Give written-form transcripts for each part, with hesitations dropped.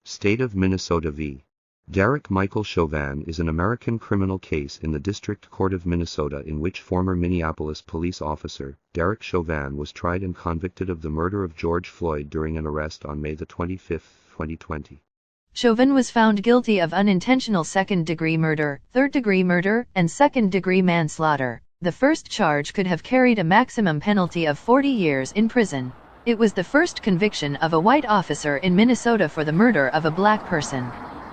State of Minnesota v. Derick Michael Chauvin is an American criminal case in the District Court of Minnesota in which former Minneapolis Police Officer Derick Chauvin was tried and convicted of the murder of George Floyd during an arrest on May 25, 2020. Chauvin was found guilty of unintentional second-degree murder, third-degree murder, and second-degree manslaughter. The first charge could have carried a maximum penalty of 40 years in prison. It was the first conviction of a white officer in Minnesota for the murder of a black person.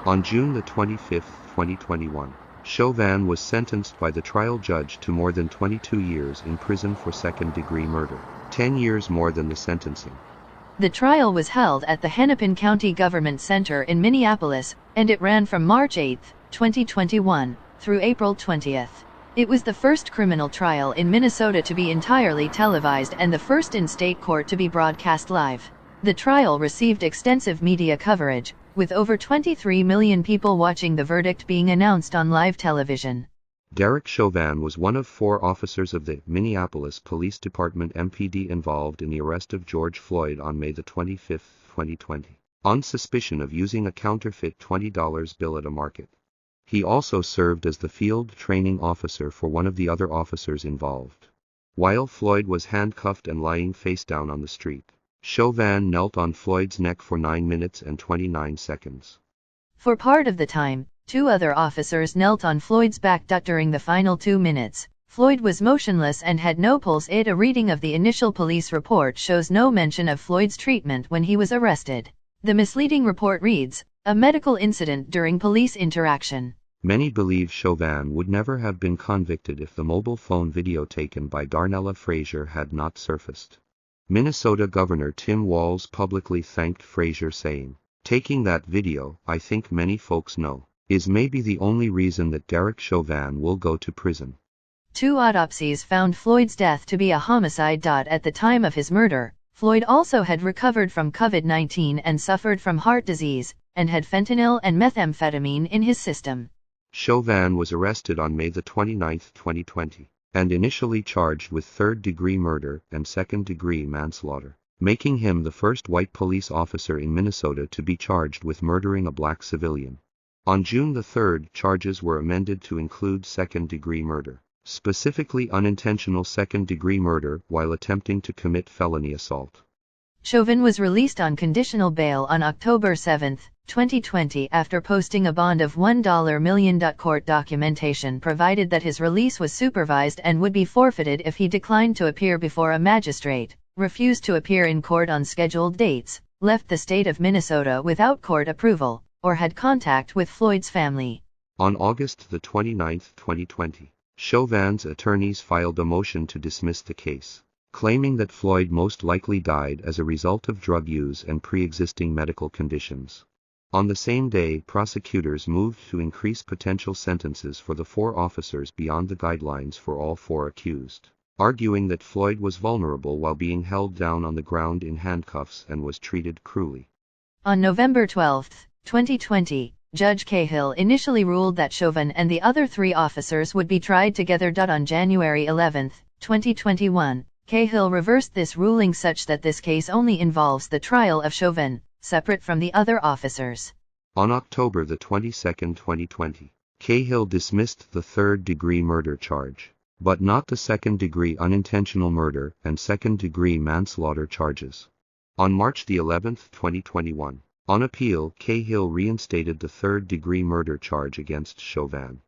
On June 25, 2021, Chauvin was sentenced by the trial judge to more than 22 years in prison for second-degree murder, 10 years more than the sentencing. The trial was held at the Hennepin County Government Center in Minneapolis, and it ran from March 8, 2021, through April 20. It was the first criminal trial in Minnesota to be entirely televised and the first in state court to be broadcast live. The trial received extensive media coverage, with over 23 million people watching the verdict being announced on live television. Derick Chauvin was one of 4 officers of the Minneapolis Police Department (MPD) involved in the arrest of George Floyd on May 25, 2020, on suspicion of using a counterfeit $20 bill at a market. He also served as the field training officer for one of the other officers involved. While Floyd was handcuffed and lying face down on the street, Chauvin knelt on Floyd's neck for 9 minutes and 29 seconds. For part of the time, 2 other officers knelt on Floyd's back. During the final 2 minutes, Floyd was motionless and had no pulse. A reading of the initial police report shows no mention of Floyd's treatment when he was arrested. The misleading report reads, "A medical incident during police interaction." Many believe Chauvin would never have been convicted if the mobile phone video taken by Darnella Frazier had not surfaced. Minnesota Governor Tim Walz publicly thanked Frazier, saying, "Taking that video, I think many folks know, is maybe the only reason that Derick Chauvin will go to prison." 2 autopsies found Floyd's death to be a homicide. At the time of his murder, Floyd also had recovered from COVID-19 and suffered from heart disease, and had fentanyl and methamphetamine in his system. Chauvin was arrested on May 29, 2020, and initially charged with third-degree murder and second-degree manslaughter, making him the first white police officer in Minnesota to be charged with murdering a black civilian. On June 3, charges were amended to include second-degree murder, specifically unintentional second-degree murder while attempting to commit felony assault. Chauvin was released on conditional bail on October 7, 2020 after posting a bond of $1 million. Court documentation provided that his release was supervised and would be forfeited if he declined to appear before a magistrate, refused to appear in court on scheduled dates, left the state of Minnesota without court approval, or had contact with Floyd's family. On August 29, 2020, Chauvin's attorneys filed a motion to dismiss the case, claiming that Floyd most likely died as a result of drug use and pre-existing medical conditions. On the same day, prosecutors moved to increase potential sentences for the 4 officers beyond the guidelines for all 4 accused, arguing that Floyd was vulnerable while being held down on the ground in handcuffs and was treated cruelly. On November 12, 2020, Judge Cahill initially ruled that Chauvin and the other 3 officers would be tried together. On January 11, 2021, Cahill reversed this ruling such that this case only involves the trial of Chauvin, separate from the other officers. On October 22, 2020, Cahill dismissed the third-degree murder charge, but not the second-degree unintentional murder and second-degree manslaughter charges. On March 11, 2021, on appeal, Cahill reinstated the third-degree murder charge against Chauvin.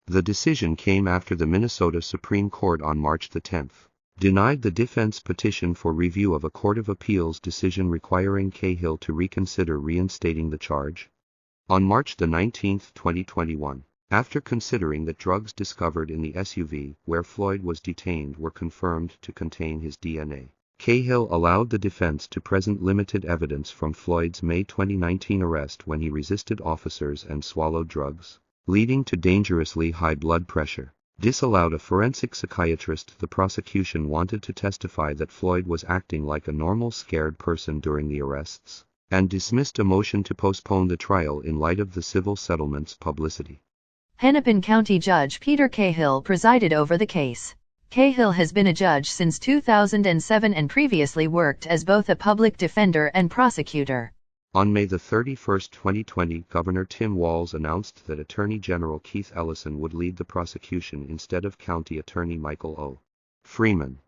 The decision came after the Minnesota Supreme Court on March 10. Denied the defense petition for review of a Court of Appeals decision requiring Cahill to reconsider reinstating the charge. On March 19, 2021, after considering that drugs discovered in the SUV where Floyd was detained were confirmed to contain his DNA, Cahill allowed the defense to present limited evidence from Floyd's May 2019 arrest when he resisted officers and swallowed drugs, leading to dangerously high blood pressure. Disallowed a forensic psychiatrist. The prosecution wanted to testify that Floyd was acting like a normal scared person during the arrests, and dismissed a motion to postpone the trial in light of the civil settlement's publicity. Hennepin County Judge Peter Cahill presided over the case. Cahill has been a judge since 2007 and previously worked as both a public defender and prosecutor. On May 31, 2020, Governor Tim Walz announced that Attorney General Keith Ellison would lead the prosecution instead of County Attorney Michael O. Freeman.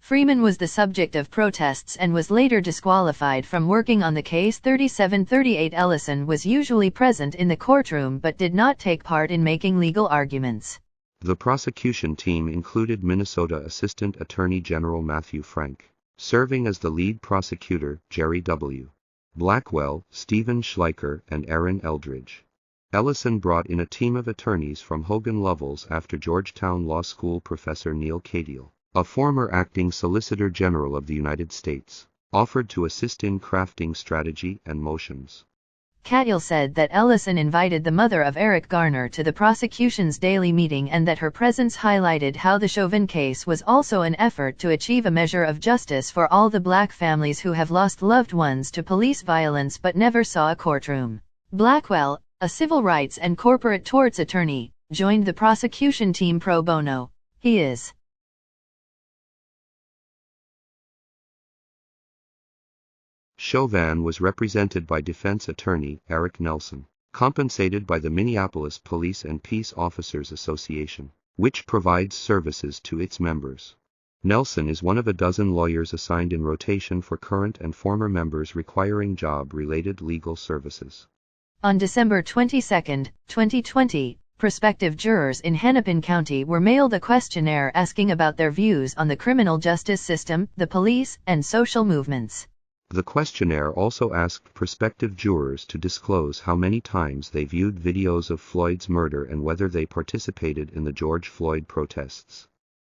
Freeman was the subject of protests and was later disqualified from working on the case. 3738 Ellison was usually present in the courtroom but did not take part in making legal arguments. The prosecution team included Minnesota Assistant Attorney General Matthew Frank, serving as the lead prosecutor, Jerry W. Blackwell, Stephen Schleicher, and Aaron Eldridge. Ellison brought in a team of attorneys from Hogan Lovells after Georgetown Law School professor Neil Cadiel, a former acting Solicitor General of the United States, offered to assist in crafting strategy and motions. Cadiel said that Ellison invited the mother of Eric Garner to the prosecution's daily meeting and that her presence highlighted how the Chauvin case was also an effort to achieve a measure of justice for all the black families who have lost loved ones to police violence but never saw a courtroom. Blackwell, a civil rights and corporate torts attorney, joined the prosecution team pro bono. He is Chauvin was represented by defense attorney Eric Nelson, compensated by the Minneapolis Police and Peace Officers Association, which provides services to its members. Nelson is one of a dozen lawyers assigned in rotation for current and former members requiring job-related legal services. On December 22, 2020, prospective jurors in Hennepin County were mailed a questionnaire asking about their views on the criminal justice system, the police, and social movements. The questionnaire also asked prospective jurors to disclose how many times they viewed videos of Floyd's murder and whether they participated in the George Floyd protests.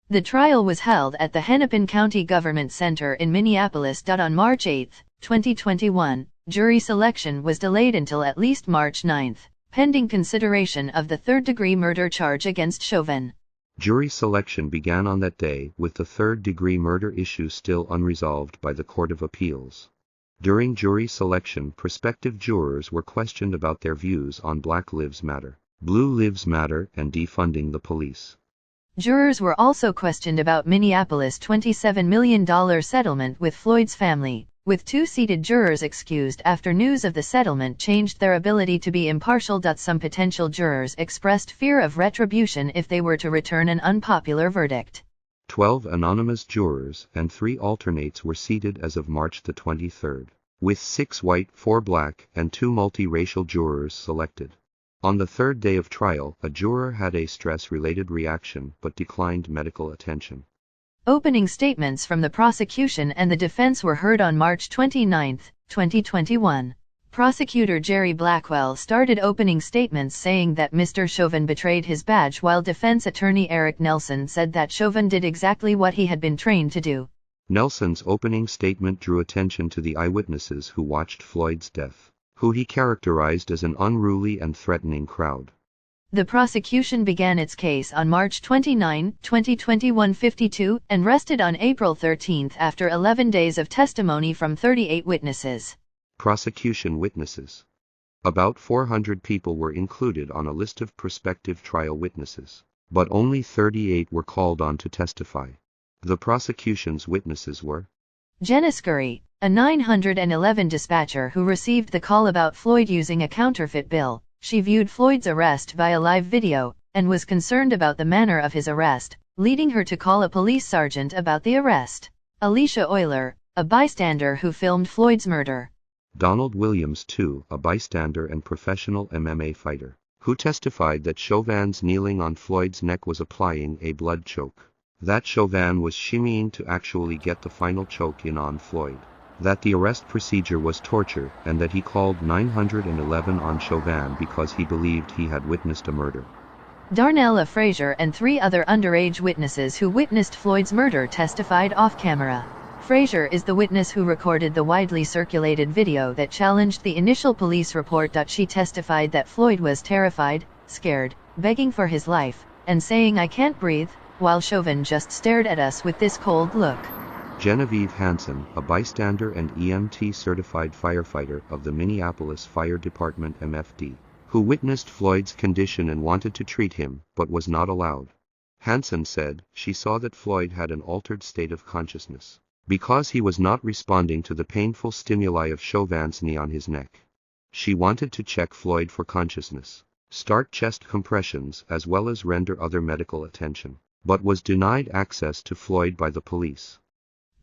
The trial was held at the Hennepin County Government Center in Minneapolis. On March 8, 2021, jury selection was delayed until at least March 9, pending consideration of the third-degree murder charge against Chauvin. Jury selection began on that day, with the third-degree murder issue still unresolved by the Court of Appeals. During jury selection, prospective jurors were questioned about their views on Black Lives Matter, Blue Lives Matter, and defunding the police. Jurors were also questioned about Minneapolis' $27 million settlement with Floyd's family, with two seated jurors excused after news of the settlement changed their ability to be impartial. Some potential jurors expressed fear of retribution if they were to return an unpopular verdict. 12 anonymous jurors and 3 alternates were seated as of March the 23rd, with 6 white, 4 black, and 2 multiracial jurors selected. On the third day of trial, a juror had a stress-related reaction but declined medical attention. Opening statements from the prosecution and the defense were heard on March 29, 2021. Prosecutor Jerry Blackwell started opening statements saying that Mr. Chauvin betrayed his badge, while defense attorney Eric Nelson said that Chauvin did exactly what he had been trained to do. Nelson's opening statement drew attention to the eyewitnesses who watched Floyd's death, who he characterized as an unruly and threatening crowd. The prosecution began its case on March 29, 2021 52, and rested on April 13 after 11 days of testimony from 38 witnesses. Prosecution witnesses. About 400 people were included on a list of prospective trial witnesses, but only 38 were called on to testify. The prosecution's witnesses were Jenna Scurry, a 911 dispatcher who received the call about Floyd using a counterfeit bill. She viewed Floyd's arrest via live video, and was concerned about the manner of his arrest, leading her to call a police sergeant about the arrest. Alicia Euler, a bystander who filmed Floyd's murder. Donald Williams II, a bystander and professional MMA fighter, who testified that Chauvin's kneeling on Floyd's neck was applying a blood choke, that Chauvin was shimmying to actually get the final choke in on Floyd, that the arrest procedure was torture, and that he called 911 on Chauvin because he believed he had witnessed a murder. Darnella Frazier and 3 other underage witnesses who witnessed Floyd's murder testified off-camera. Frazier is the witness who recorded the widely circulated video that challenged the initial police report. She testified that Floyd was terrified, scared, begging for his life, and saying "I can't breathe," while Chauvin just stared at us with this cold look. Genevieve Hansen, a bystander and EMT certified firefighter of the Minneapolis Fire Department MFD, who witnessed Floyd's condition and wanted to treat him, but was not allowed. Hansen said she saw that Floyd had an altered state of consciousness, because he was not responding to the painful stimuli of Chauvin's knee on his neck. She wanted to check Floyd for consciousness, start chest compressions as well as render other medical attention, but was denied access to Floyd by the police.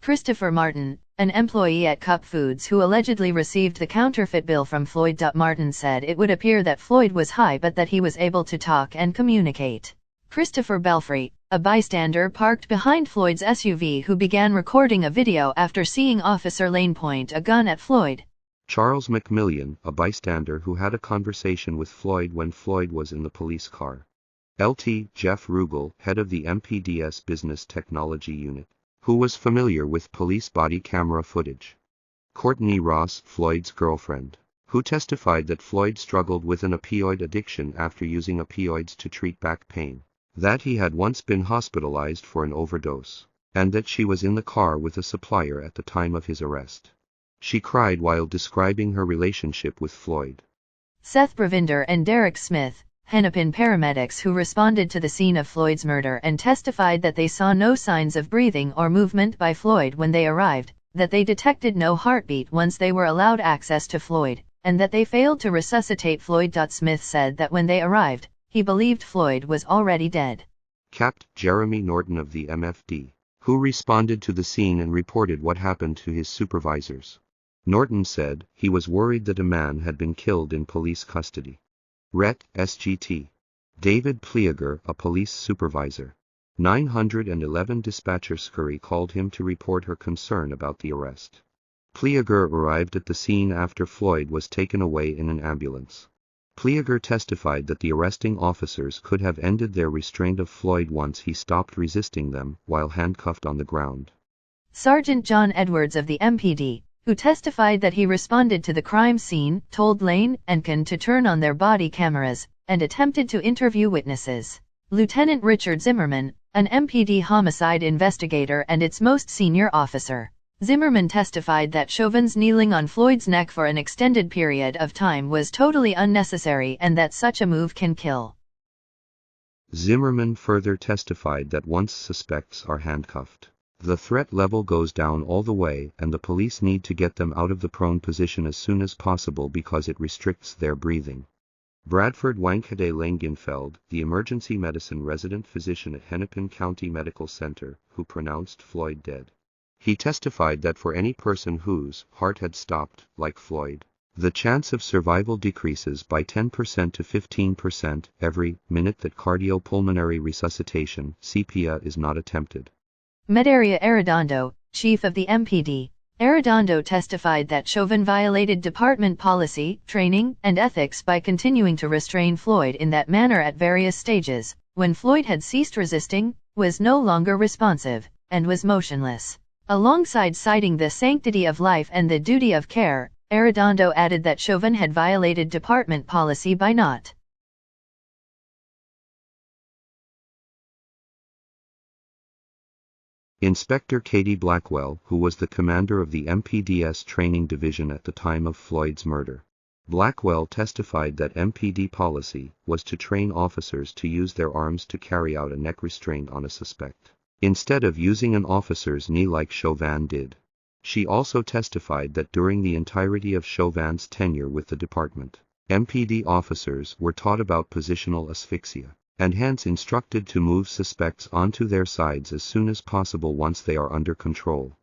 Christopher Martin, an employee at Cup Foods who allegedly received the counterfeit bill from Floyd. Martin said it would appear that Floyd was high but that he was able to talk and communicate. Christopher Belfry, a bystander parked behind Floyd's SUV who began recording a video after seeing Officer Lane point a gun at Floyd. Charles McMillian, a bystander who had a conversation with Floyd when Floyd was in the police car. Lt. Jeff Rugel, head of the MPD's Business Technology Unit, who was familiar with police body camera footage. Courtney Ross, Floyd's girlfriend, who testified that Floyd struggled with an opioid addiction after using opioids to treat back pain, that he had once been hospitalized for an overdose, and that she was in the car with a supplier at the time of his arrest. She cried while describing her relationship with Floyd. Seth Bravinder and Derek Smith, Hennepin paramedics who responded to the scene of Floyd's murder and testified that they saw no signs of breathing or movement by Floyd when they arrived, that they detected no heartbeat once they were allowed access to Floyd, and that they failed to resuscitate Floyd. Smith said that when they arrived, he believed Floyd was already dead. Capt. Jeremy Norton of the MFD, who responded to the scene and reported what happened to his supervisors. Norton said he was worried that a man had been killed in police custody. Ret. SGT. David Pleager, a police supervisor. 911 dispatcher Scurry called him to report her concern about the arrest. Pleager arrived at the scene after Floyd was taken away in an ambulance. Pleager testified that the arresting officers could have ended their restraint of Floyd once he stopped resisting them while handcuffed on the ground. Sergeant John Edwards of the MPD, who testified that he responded to the crime scene, told Lane and Ken to turn on their body cameras, and attempted to interview witnesses. Lieutenant Richard Zimmerman, an MPD homicide investigator and its most senior officer. Zimmerman testified that Chauvin's kneeling on Floyd's neck for an extended period of time was totally unnecessary and that such a move can kill. Zimmerman further testified that once suspects are handcuffed, the threat level goes down all the way and the police need to get them out of the prone position as soon as possible because it restricts their breathing. Bradford Wankade Langenfeld, the emergency medicine resident physician at Hennepin County Medical Center, who pronounced Floyd dead. He testified that for any person whose heart had stopped, like Floyd, the chance of survival decreases by 10% to 15% every minute that cardiopulmonary resuscitation (CPA) is not attempted. Medaria Arredondo, chief of the MPD, Arredondo testified that Chauvin violated department policy, training, and ethics by continuing to restrain Floyd in that manner at various stages, when Floyd had ceased resisting, was no longer responsive, and was motionless. Alongside citing the sanctity of life and the duty of care, Arredondo added that Chauvin had violated department policy by not Inspector Katie Blackwell, who was the commander of the MPD's training division at the time of Floyd's murder. Blackwell testified that MPD policy was to train officers to use their arms to carry out a neck restraint on a suspect, instead of using an officer's knee like Chauvin did. She also testified that during the entirety of Chauvin's tenure with the department, MPD officers were taught about positional asphyxia, and hence instructed to move suspects onto their sides as soon as possible once they are under control.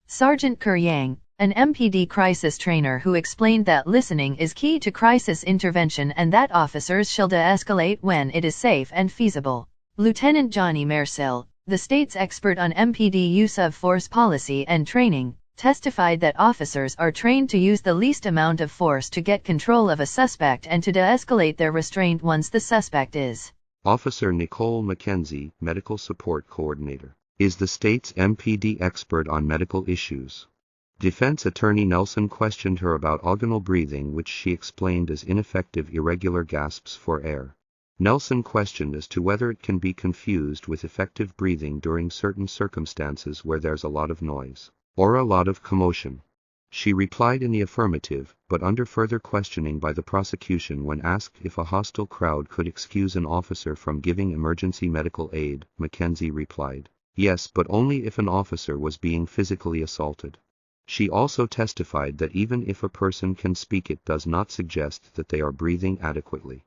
Sergeant Kerr Yang, an MPD crisis trainer who explained that listening is key to crisis intervention and that officers shall de-escalate when it is safe and feasible. Lieutenant Johnny Mercil, the state's expert on MPD use of force policy and training, testified that officers are trained to use the least amount of force to get control of a suspect and to de-escalate their restraint once the suspect is. Officer Nicole McKenzie, Medical Support Coordinator, is the state's MPD expert on medical issues. Defense attorney Nelson questioned her about organal breathing, which she explained as ineffective irregular gasps for air. Nelson questioned as to whether it can be confused with effective breathing during certain circumstances where there's a lot of noise, or a lot of commotion. She replied in the affirmative, but under further questioning by the prosecution when asked if a hostile crowd could excuse an officer from giving emergency medical aid, McKenzie replied, Yes, but only if an officer was being physically assaulted. She also testified that even if a person can speak, it does not suggest that they are breathing adequately.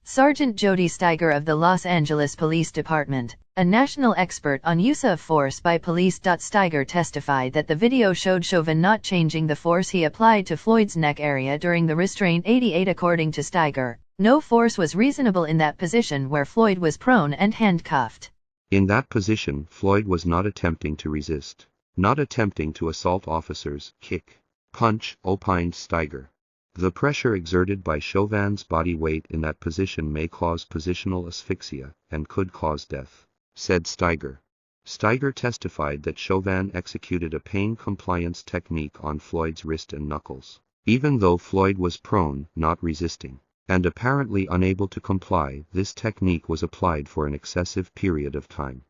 Sergeant Jody Steiger of the Los Angeles Police Department, a national expert on use of force by police. Steiger testified that the video showed Chauvin not changing the force he applied to Floyd's neck area during the restraint. 88. According to Steiger, no force was reasonable in that position where Floyd was prone and handcuffed. In that position, Floyd was not attempting to resist, not attempting to assault officers, kick, punch, opined Steiger. The pressure exerted by Chauvin's body weight in that position may cause positional asphyxia, and could cause death, said Steiger. Steiger testified that Chauvin executed a pain compliance technique on Floyd's wrist and knuckles, even though Floyd was prone, not resisting, and apparently unable to comply. This technique was applied for an excessive period of time.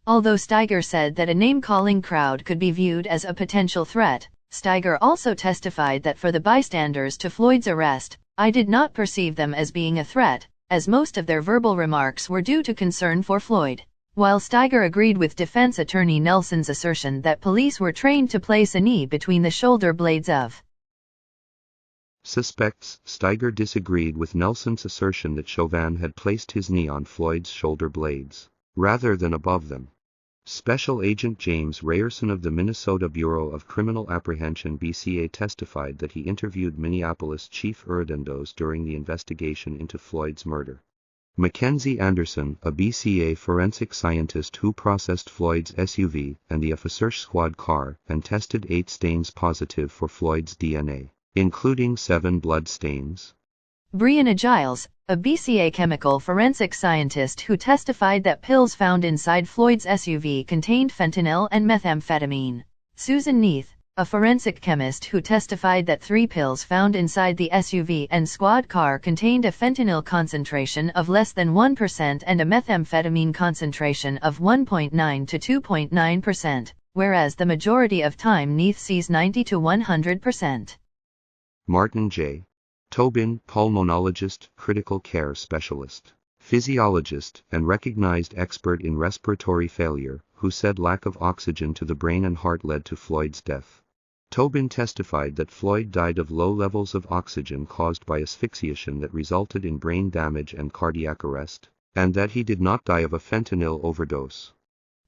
Although Steiger said that a name-calling crowd could be viewed as a potential threat, Steiger also testified that for the bystanders to Floyd's arrest, I did not perceive them as being a threat, as most of their verbal remarks were due to concern for Floyd. While Steiger agreed with defense attorney Nelson's assertion that police were trained to place a knee between the shoulder blades of suspects, Steiger disagreed with Nelson's assertion that Chauvin had placed his knee on Floyd's shoulder blades, rather than above them. Special Agent James Rayerson of the Minnesota Bureau of Criminal Apprehension (BCA) testified that he interviewed Minneapolis Chief Urdandos during the investigation into Floyd's murder. Mackenzie Anderson, a BCA forensic scientist who processed Floyd's SUV and the officer's squad car and tested 8 stains positive for Floyd's DNA, including 7 blood stains. Brianna Giles, a BCA chemical forensic scientist who testified that pills found inside Floyd's SUV contained fentanyl and methamphetamine. Susan Neath, a forensic chemist who testified that 3 pills found inside the SUV and squad car contained a fentanyl concentration of less than 1% and a methamphetamine concentration of 1.9 to 2.9%, whereas the majority of time Neath sees 90 to 100%. Martin J. Tobin, pulmonologist, critical care specialist, physiologist, and recognized expert in respiratory failure, who said lack of oxygen to the brain and heart led to Floyd's death. Tobin testified that Floyd died of low levels of oxygen caused by asphyxiation that resulted in brain damage and cardiac arrest, and that he did not die of a fentanyl overdose.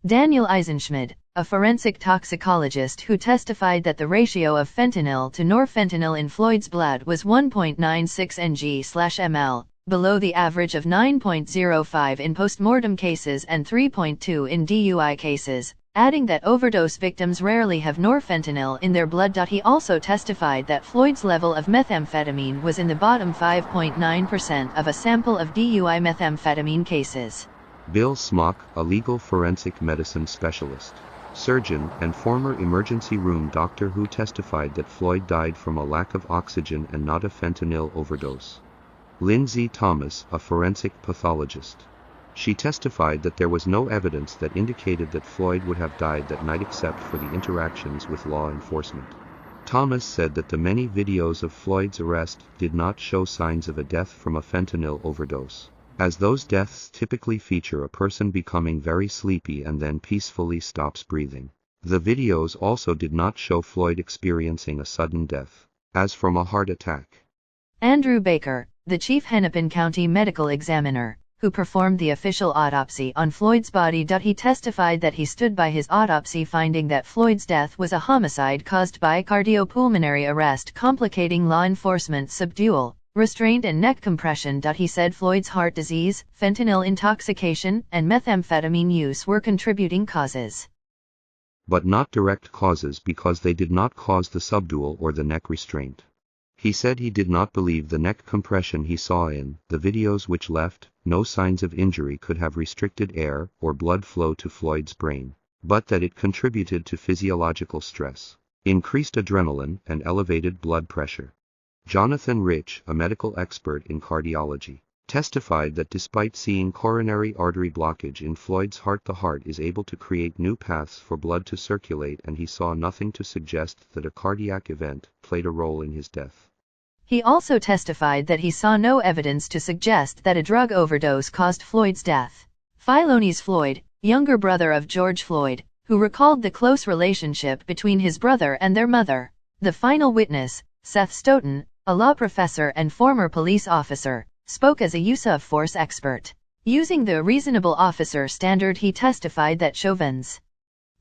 Daniel Eisenschmidt, a forensic toxicologist who testified that the ratio of fentanyl to norfentanyl in Floyd's blood was 1.96 ng/ml, below the average of 9.05 in postmortem cases and 3.2 in DUI cases, adding that overdose victims rarely have norfentanyl in their blood. He also testified that Floyd's level of methamphetamine was in the bottom 5.9% of a sample of DUI methamphetamine cases. Bill Smock, a legal forensic medicine specialist, surgeon, and former emergency room doctor who testified that Floyd died from a lack of oxygen and not a fentanyl overdose. Lindsay Thomas, a forensic pathologist. She testified that there was no evidence that indicated that Floyd would have died that night except for the interactions with law enforcement. Thomas said that the many videos of Floyd's arrest did not show signs of a death from a fentanyl overdose, as those deaths typically feature a person becoming very sleepy and then peacefully stops breathing. The videos also did not show Floyd experiencing a sudden death, as from a heart attack. Andrew Baker, the chief Hennepin County medical examiner, who performed the official autopsy on Floyd's body. He testified that he stood by his autopsy finding that Floyd's death was a homicide caused by cardiopulmonary arrest complicating law enforcement subdual, restraint and neck compression. He said Floyd's heart disease, fentanyl intoxication, and methamphetamine use were contributing causes, but not direct causes because they did not cause the subdual or the neck restraint. He said he did not believe the neck compression he saw in the videos, which left no signs of injury, could have restricted air or blood flow to Floyd's brain, but that it contributed to physiological stress, increased adrenaline, and elevated blood pressure. Jonathan Rich, a medical expert in cardiology, testified that despite seeing coronary artery blockage in Floyd's heart, the heart is able to create new paths for blood to circulate, and he saw nothing to suggest that a cardiac event played a role in his death. He also testified that he saw no evidence to suggest that a drug overdose caused Floyd's death. Philones Floyd, younger brother of George Floyd, who recalled the close relationship between his brother and their mother. The final witness, Seth Stoughton, a law professor and former police officer, spoke as a use of force expert. Using the reasonable officer standard, he testified that Chauvin's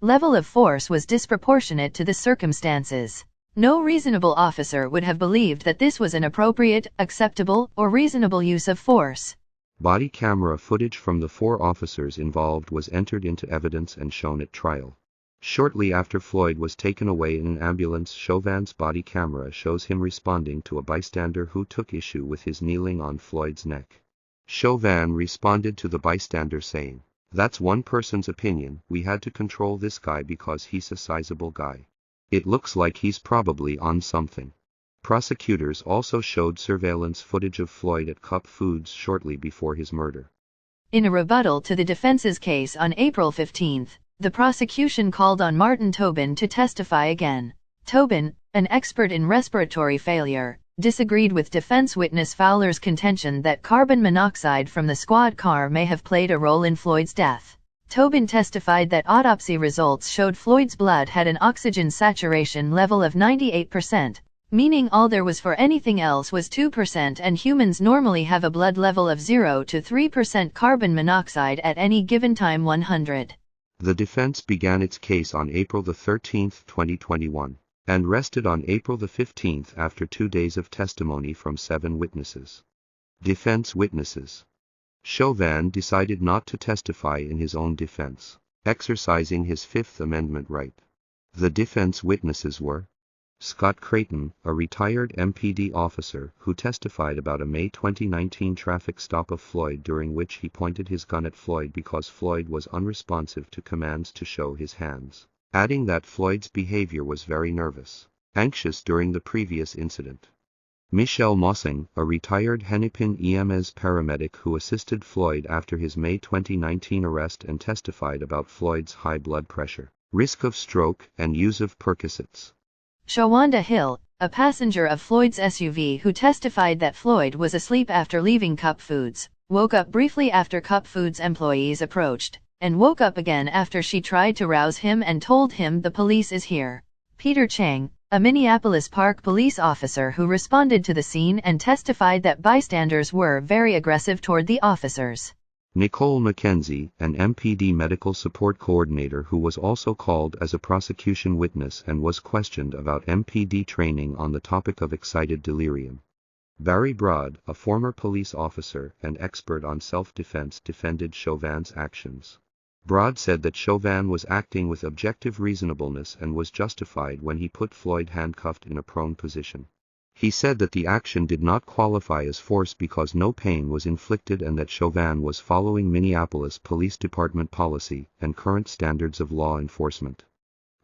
level of force was disproportionate to the circumstances. No reasonable officer would have believed that this was an appropriate, acceptable, or reasonable use of force. Body camera footage from the 4 officers involved was entered into evidence and shown at trial. Shortly after Floyd was taken away in an ambulance, Chauvin's body camera shows him responding to a bystander who took issue with his kneeling on Floyd's neck. Chauvin responded to the bystander saying, "That's one person's opinion, we had to control this guy because he's a sizable guy. It looks like he's probably on something." Prosecutors also showed surveillance footage of Floyd at Cup Foods shortly before his murder. In a rebuttal to the defense's case on April 15, the prosecution called on Martin Tobin to testify again. Tobin, an expert in respiratory failure, disagreed with defense witness Fowler's contention that carbon monoxide from the squad car may have played a role in Floyd's death. Tobin testified that autopsy results showed Floyd's blood had an oxygen saturation level of 98%, meaning all there was for anything else was 2%, and humans normally have a blood level of 0 to 3% carbon monoxide at any given time. 100. The defense began its case on April 13, 2021. And rested on April 15 after 2 days of testimony from 7 witnesses. Defense witnesses. Chauvin decided not to testify in his own defense, exercising his Fifth Amendment right. The defense witnesses were Scott Creighton, a retired MPD officer who testified about a May 2019 traffic stop of Floyd during which he pointed his gun at Floyd because Floyd was unresponsive to commands to show his hands, adding that Floyd's behavior was very nervous, anxious during the previous incident. Michelle Mossing, a retired Hennepin EMS paramedic who assisted Floyd after his May 2019 arrest and testified about Floyd's high blood pressure, risk of stroke, and use of Percocets. Shawanda Hill, a passenger of Floyd's SUV who testified that Floyd was asleep after leaving Cup Foods, woke up briefly after Cup Foods employees approached, and woke up again after she tried to rouse him and told him the police is here. Peter Chang, a Minneapolis Park police officer who responded to the scene and testified that bystanders were very aggressive toward the officers. Nicole McKenzie, an MPD medical support coordinator who was also called as a prosecution witness and was questioned about MPD training on the topic of excited delirium. Barry Broad, a former police officer and expert on self-defense, defended Chauvin's actions. Broad said that Chauvin was acting with objective reasonableness and was justified when he put Floyd handcuffed in a prone position. He said that the action did not qualify as force because no pain was inflicted and that Chauvin was following Minneapolis Police Department policy and current standards of law enforcement.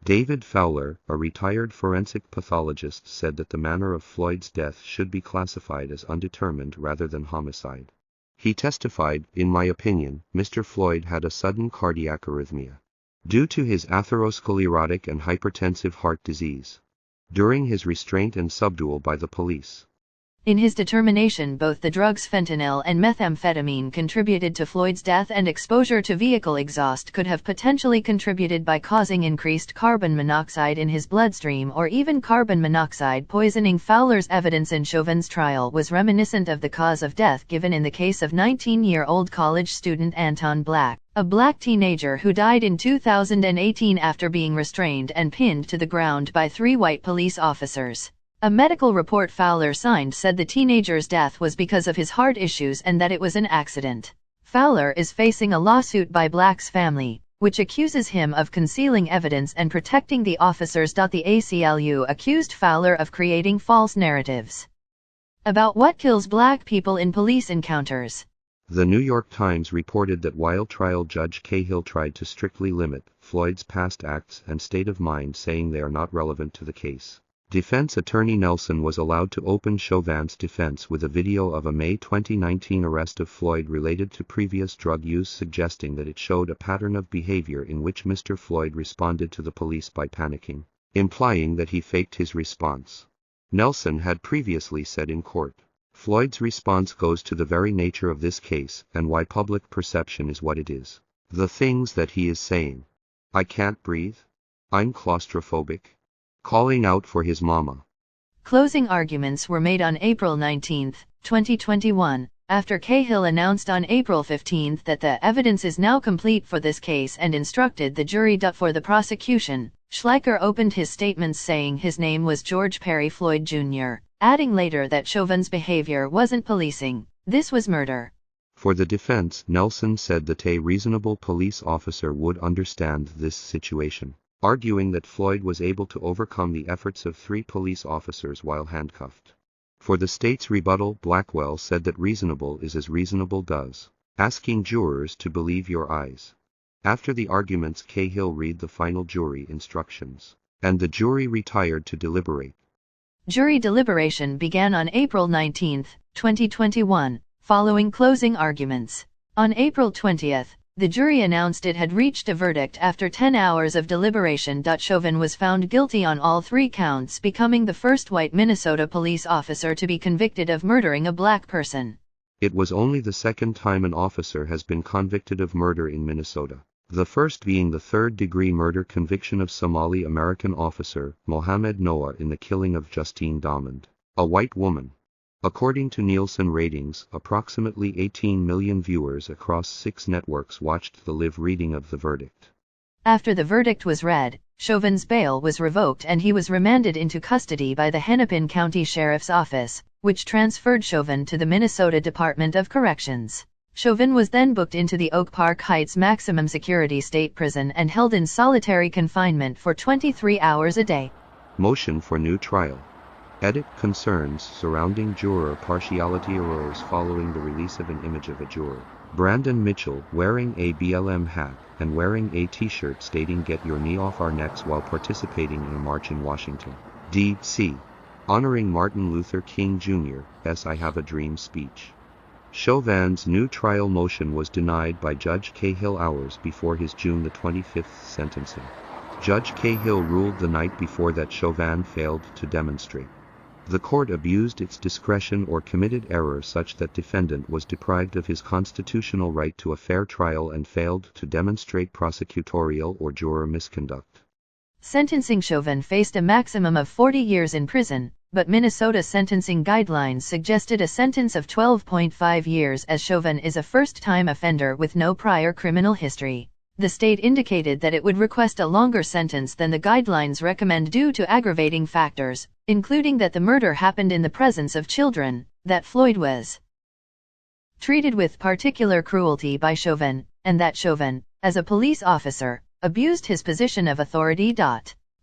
David Fowler, a retired forensic pathologist, said that the manner of Floyd's death should be classified as undetermined rather than homicide. He testified, "In my opinion, Mr. Floyd had a sudden cardiac arrhythmia due to his atherosclerotic and hypertensive heart disease during his restraint and subdual by the police." In his determination, both the drugs fentanyl and methamphetamine contributed to Floyd's death, and exposure to vehicle exhaust could have potentially contributed by causing increased carbon monoxide in his bloodstream or even carbon monoxide poisoning. Fowler's evidence in Chauvin's trial was reminiscent of the cause of death given in the case of 19-year-old college student Anton Black, a black teenager who died in 2018 after being restrained and pinned to the ground by 3 white police officers. A medical report Fowler signed said the teenager's death was because of his heart issues and that it was an accident. Fowler is facing a lawsuit by Black's family, which accuses him of concealing evidence and protecting the officers. The ACLU accused Fowler of creating false narratives about what kills black people in police encounters. The New York Times reported that while trial judge Cahill tried to strictly limit Floyd's past acts and state of mind, saying they are not relevant to the case, defense attorney Nelson was allowed to open Chauvin's defense with a video of a May 2019 arrest of Floyd related to previous drug use, suggesting that it showed a pattern of behavior in which Mr. Floyd responded to the police by panicking, implying that he faked his response. Nelson had previously said in court, "Floyd's response goes to the very nature of this case and why public perception is what it is. The things that he is saying. I can't breathe. I'm claustrophobic. Calling out for his mama. Closing arguments were made on April 19, 2021, after Cahill announced on April 15 that the evidence is now complete for this case and instructed the jury. For the prosecution, Schleicher opened his statements saying his name was George Perry Floyd Jr., adding later that Chauvin's behavior wasn't policing, this was murder. For the defense, Nelson said that a reasonable police officer would understand this situation, arguing that Floyd was able to overcome the efforts of 3 police officers while handcuffed. For the state's rebuttal, Blackwell said that reasonable is as reasonable does, asking jurors to believe your eyes. After the arguments, Cahill read the final jury instructions, and the jury retired to deliberate. Jury deliberation began on April 19, 2021, following closing arguments. On April 20, the jury announced it had reached a verdict after 10 hours of deliberation. Chauvin was found guilty on all 3 counts, becoming the first white Minnesota police officer to be convicted of murdering a black person. It was only the second time an officer has been convicted of murder in Minnesota, the first being the third-degree murder conviction of Somali-American officer Mohamed Noah in the killing of Justine Damond, a white woman. According to Nielsen ratings, approximately 18 million viewers across 6 networks watched the live reading of the verdict. After the verdict was read, Chauvin's bail was revoked and he was remanded into custody by the Hennepin County Sheriff's Office, which transferred Chauvin to the Minnesota Department of Corrections. Chauvin was then booked into the Oak Park Heights Maximum Security State Prison and held in solitary confinement for 23 hours a day. Motion for new trial. Edit: concerns surrounding juror partiality arose following the release of an image of a juror, Brandon Mitchell, wearing a BLM hat and wearing a t-shirt stating "Get your knee off our necks" while participating in a march in Washington, D.C., honoring Martin Luther King Jr.'s "I Have a Dream" speech. Chauvin's new trial motion was denied by Judge Cahill hours before his June 25 sentencing. Judge Cahill ruled the night before that Chauvin failed to demonstrate. The court abused its discretion or committed error such that defendant was deprived of his constitutional right to a fair trial and failed to demonstrate prosecutorial or juror misconduct. Sentencing: Chauvin faced a maximum of 40 years in prison, but Minnesota sentencing guidelines suggested a sentence of 12.5 years as Chauvin is a first-time offender with no prior criminal history. The state indicated that it would request a longer sentence than the guidelines recommend due to aggravating factors, including that the murder happened in the presence of children, that Floyd was treated with particular cruelty by Chauvin, and that Chauvin, as a police officer, abused his position of authority.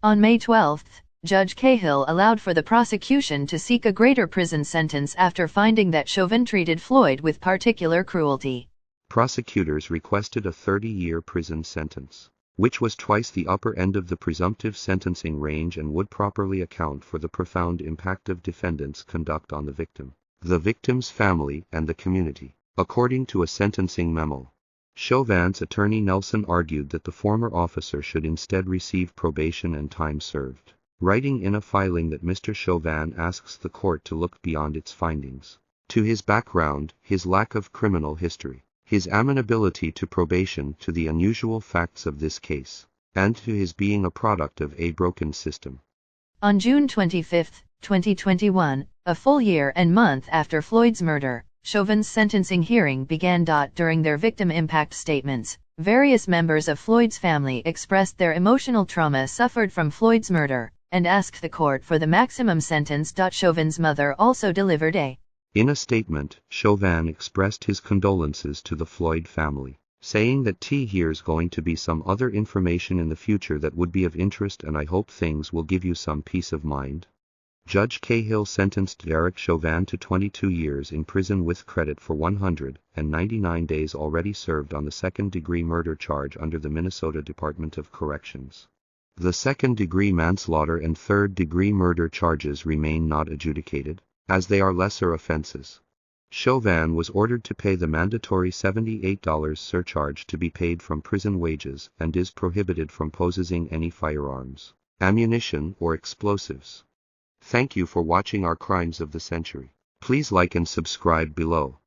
On May 12, Judge Cahill allowed for the prosecution to seek a greater prison sentence after finding that Chauvin treated Floyd with particular cruelty. Prosecutors requested a 30-year prison sentence, which was twice the upper end of the presumptive sentencing range and would properly account for the profound impact of defendants' conduct on the victim's family, and the community, according to a sentencing memo. Chauvin's attorney Nelson argued that the former officer should instead receive probation and time served, writing in a filing that Mr. Chauvin asks the court to look beyond its findings to his background, his lack of criminal history, his amenability to probation, to the unusual facts of this case, and to his being a product of a broken system. On June 25, 2021, a full year and month after Floyd's murder, Chauvin's sentencing hearing began. During their victim impact statements, various members of Floyd's family expressed their emotional trauma suffered from Floyd's murder, and asked the court for the maximum sentence. Chauvin's mother also delivered In a statement, Chauvin expressed his condolences to the Floyd family, saying that here's going to be some other information in the future that would be of interest, and I hope things will give you some peace of mind. Judge Cahill sentenced Derick Chauvin to 22 years in prison with credit for 199 days already served on the second-degree murder charge under the Minnesota Department of Corrections. The second-degree manslaughter and third-degree murder charges remain not adjudicated, as they are lesser offenses. Chauvin was ordered to pay the mandatory $78 surcharge to be paid from prison wages and is prohibited from possessing any firearms, ammunition, or explosives. Thank you for watching our Crimes of the Century. Please like and subscribe below.